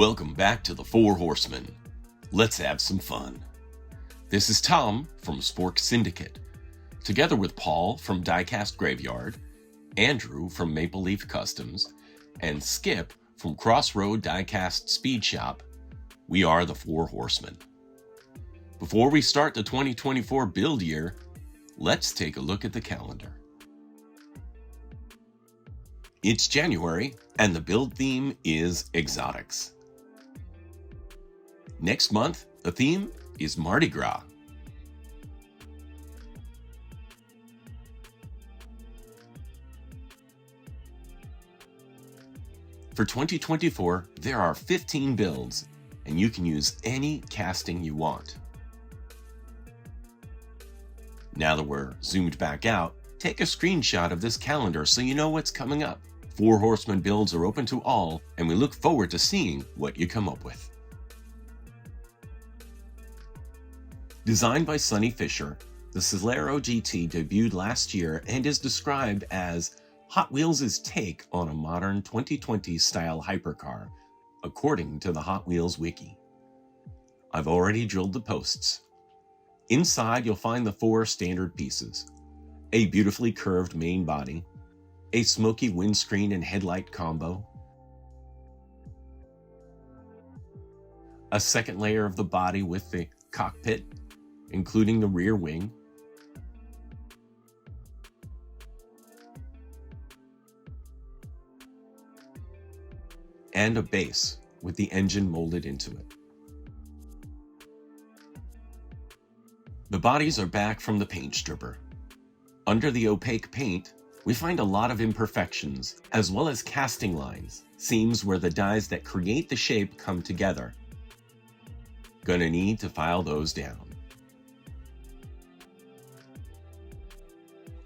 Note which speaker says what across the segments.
Speaker 1: Welcome back to the Four Horsemen. Let's have some fun. This is Tom from Spork Syndicate, together with Paul from Diecast Graveyard, Andrew from Maple Leaf Customs, and Skip from Crossroad Diecast Speed Shop. We are the Four Horsemen. Before we start the 2024 build year, let's take a look at the calendar. It's January, and the build theme is exotics. Next month, the theme is Mardi Gras. For 2024, there are 15 builds, and you can use any casting you want. Now that we're zoomed back out, take a screenshot of this calendar so you know what's coming up. Four Horsemen builds are open to all, and we look forward to seeing what you come up with. Designed by Sonny Fisher, the Celero GT debuted last year and is described as Hot Wheels' take on a modern 2020 style hypercar, according to the Hot Wheels wiki. I've already drilled the posts. Inside you'll find the four standard pieces: a beautifully curved main body, a smoky windscreen and headlight combo, a second layer of the body with the cockpit, including the rear wing, and a base with the engine molded into it. The bodies are back from the paint stripper. Under the opaque paint, we find a lot of imperfections, as well as casting lines, seams where the dies that create the shape come together. Gonna need to file those down.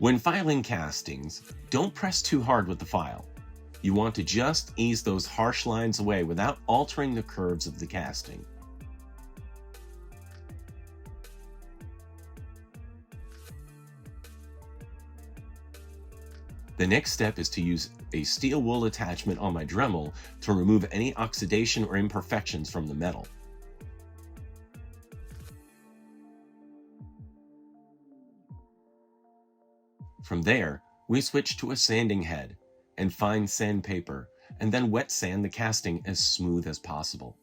Speaker 1: When filing castings, don't press too hard with the file. You want to just ease those harsh lines away without altering the curves of the casting. The next step is to use a steel wool attachment on my Dremel to remove any oxidation or imperfections from the metal. From there, we switch to a sanding head and fine sandpaper, and then wet sand the casting as smooth as possible.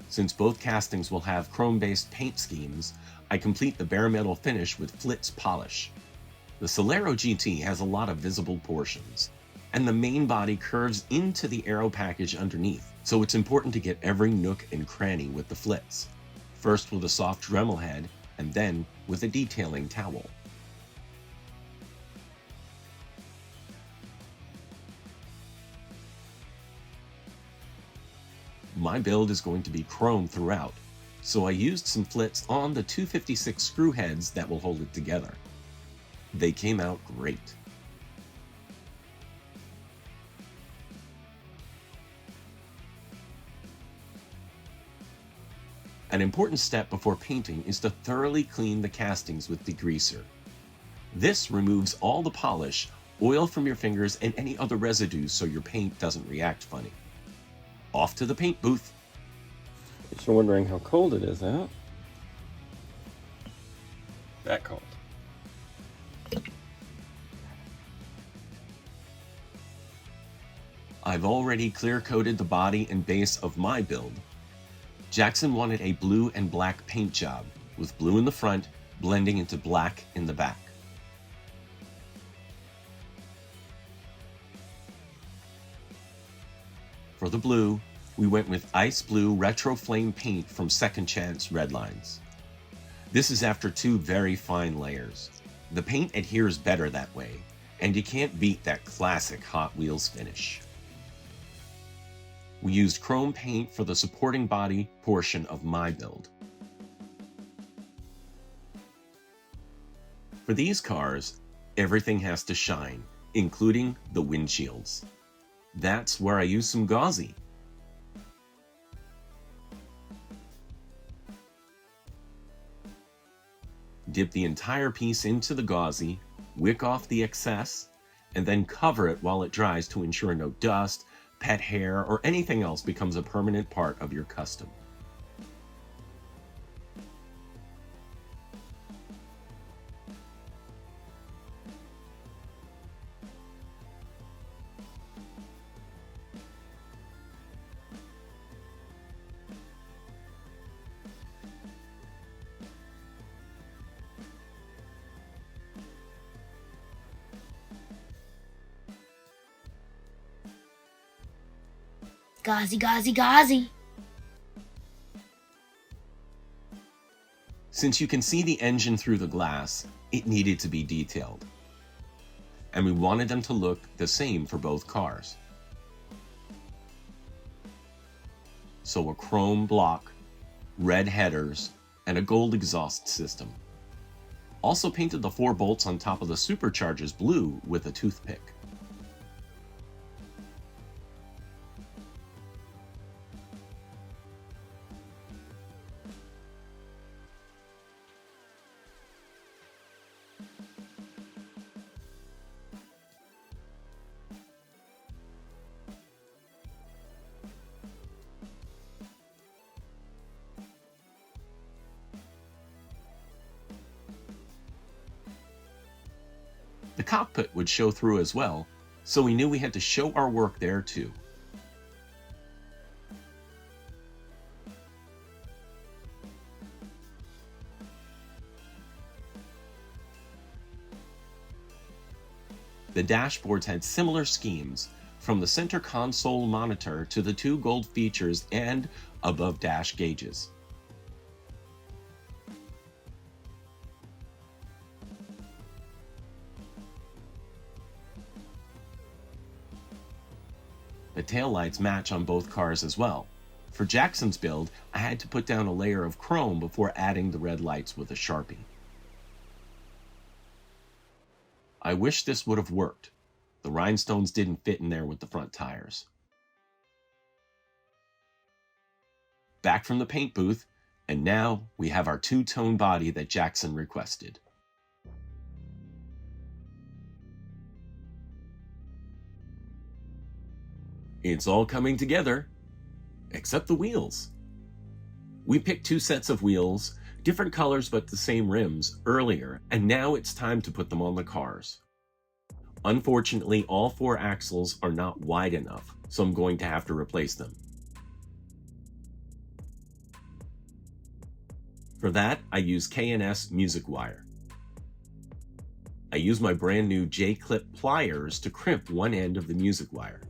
Speaker 1: Since both castings will have chrome-based paint schemes, I complete the bare metal finish with Flitz polish. The Celero GT has a lot of visible portions, and the main body curves into the aero package underneath, so it's important to get every nook and cranny with the Flitz. First with a soft Dremel head, and then with a detailing towel. My build is going to be chrome throughout, so I used some Flitz on the 256 screw heads that will hold it together. They came out great. An important step before painting is to thoroughly clean the castings with degreaser. This removes all the polish, oil from your fingers, and any other residues so your paint doesn't react funny. Off to the paint booth.
Speaker 2: If you're wondering how cold it is out, that cold.
Speaker 1: I've already clear-coated the body and base of my build. Jackson wanted a blue and black paint job, with blue in the front blending into black in the back. For the blue, we went with ice blue retro flame paint from Second Chance Redlines. This is after two very fine layers. The paint adheres better that way, and you can't beat that classic Hot Wheels finish. We used chrome paint for the supporting body portion of my build. For these cars, everything has to shine, including the windshields. That's where I use some gauzy. Dip the entire piece into the gauzy, wick off the excess, and then cover it while it dries to ensure no dust, pet hair, or anything else becomes a permanent part of your custom.
Speaker 3: Gauzy, gauzy, gauzy.
Speaker 1: Since you can see the engine through the glass, it needed to be detailed. And we wanted them to look the same for both cars. So a chrome block, red headers, and a gold exhaust system. Also painted the 4 bolts on top of the superchargers blue with a toothpick. The cockpit would show through as well, so we knew we had to show our work there too. The dashboards had similar schemes, from the center console monitor to the 2 gold features and above dash gauges. The taillights match on both cars as well. For Jackson's build, I had to put down a layer of chrome before adding the red lights with a Sharpie. I wish this would have worked. The rhinestones didn't fit in there with the front tires. Back from the paint booth, and now we have our 2-tone body that Jackson requested. It's all coming together, except the wheels. We picked 2 sets of wheels, different colors but the same rims, earlier, and now it's time to put them on the cars. Unfortunately, all 4 axles are not wide enough, so I'm going to have to replace them. For that, I use K&S music wire. I use my brand new J-clip pliers to crimp one end of the music wire.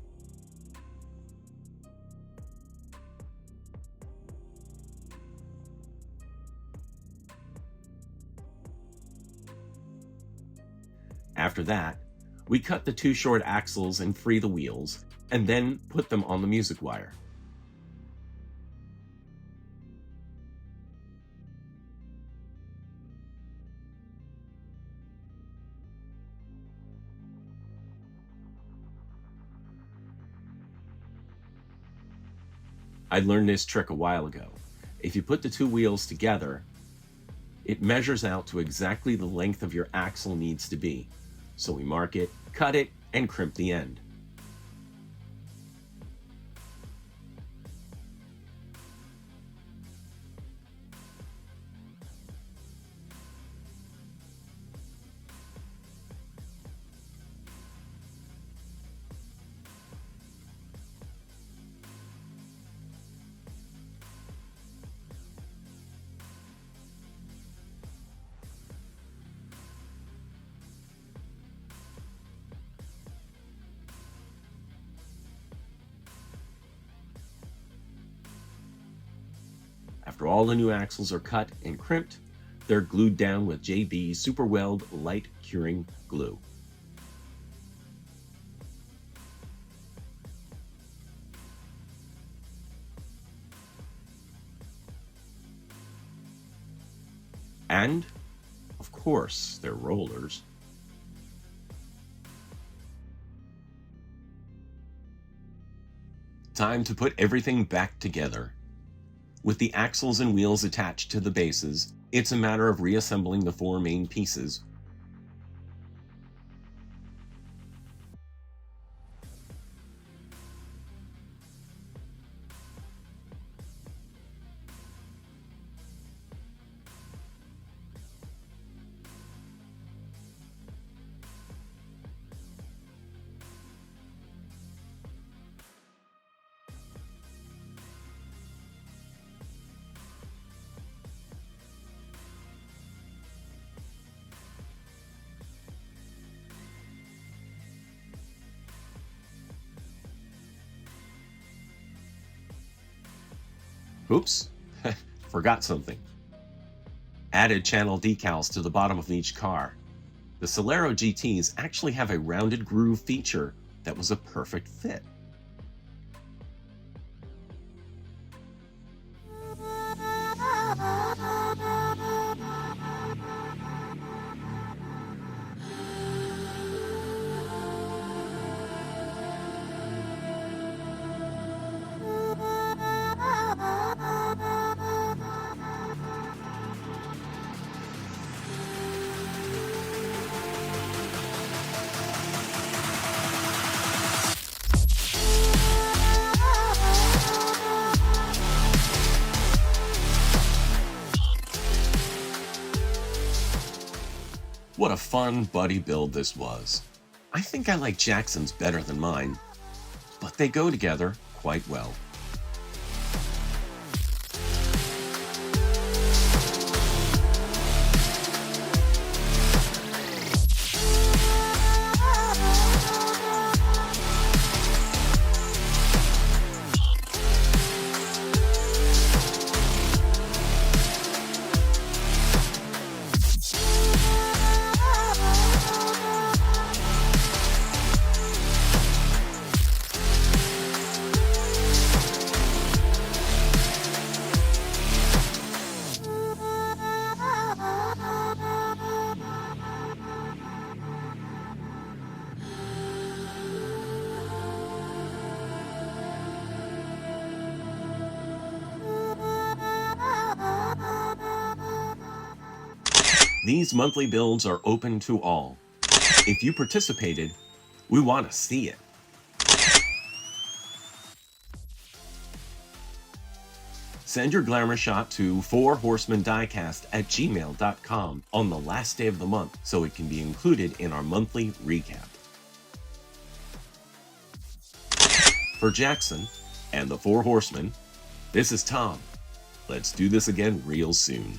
Speaker 1: After that, we cut the 2 short axles and free the wheels, and then put them on the music wire. I learned this trick a while ago. If you put the 2 wheels together, it measures out to exactly the length of your axle needs to be. So we mark it, cut it, and crimp the end. After all the new axles are cut and crimped, they're glued down with JB Super Weld Light Curing Glue. And, of course, they're rollers. Time to put everything back together. With the axles and wheels attached to the bases, It's a matter of reassembling the four main pieces. Oops, forgot something. Added channel decals to the bottom of each car. The Celero GTs actually have a rounded groove feature that was a perfect fit. What a fun buddy build this was. I think I like Jackson's better than mine, but they go together quite well. These monthly builds are open to all. If you participated, we want to see it. Send your glamour shot to fourhorsemendiecast@gmail.com on the last day of the month so it can be included in our monthly recap. For Jackson and the Four Horsemen, this is Tom. Let's do this again real soon.